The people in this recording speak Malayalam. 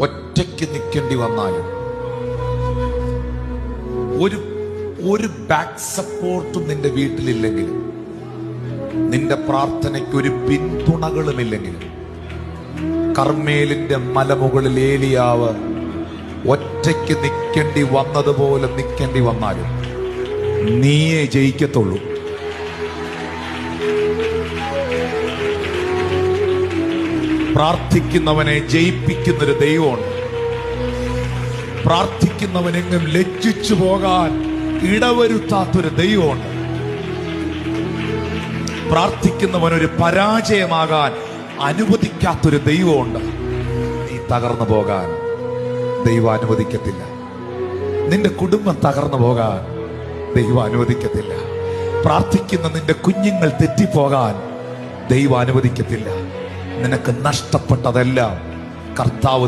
ഒറ്റയ്ക്ക് നിൽക്കേണ്ടി വന്നാലും ഒരു ബാക്ക് സപ്പോർട്ടും നിന്റെ വീട്ടിലില്ലെങ്കിലും, നിന്റെ പ്രാർത്ഥനയ്ക്ക് ഒരു പിന്തുണകളുമില്ലെങ്കിലും, കർമ്മേലിന്റെ മലമുകളിൽ ഏലിയാവ് ഒറ്റയ്ക്ക് നിൽക്കേണ്ടി വന്നതുപോലെ നിൽക്കേണ്ടി വന്നാലും നീയേ ജയിക്കത്തുള്ളൂ. പ്രാർത്ഥിക്കുന്നവനെ ജയിപ്പിക്കുന്നൊരു ദൈവമുണ്ട്. പ്രാർത്ഥിക്കുന്നവനെങ്ങും ലജ്ജിച്ചു പോകാൻ ഇടവരുത്താത്തൊരു ദൈവമുണ്ട്. പ്രാർത്ഥിക്കുന്നവനൊരു പരാജയമാകാൻ അനുവദിക്കാത്തൊരു ദൈവമുണ്ട്. നീ തകർന്നു പോകാൻ ദൈവം അനുവദിക്കത്തില്ല. നിന്റെ കുടുംബം തകർന്നു പോകാൻ ദൈവം അനുവദിക്കത്തില്ല. പ്രാർത്ഥിക്കുന്ന നിന്റെ കുഞ്ഞുങ്ങൾ തെറ്റിപ്പോകാൻ ദൈവം അനുവദിക്കത്തില്ല. നിനക്ക് നഷ്ടപ്പെട്ടതെല്ലാം കർത്താവ്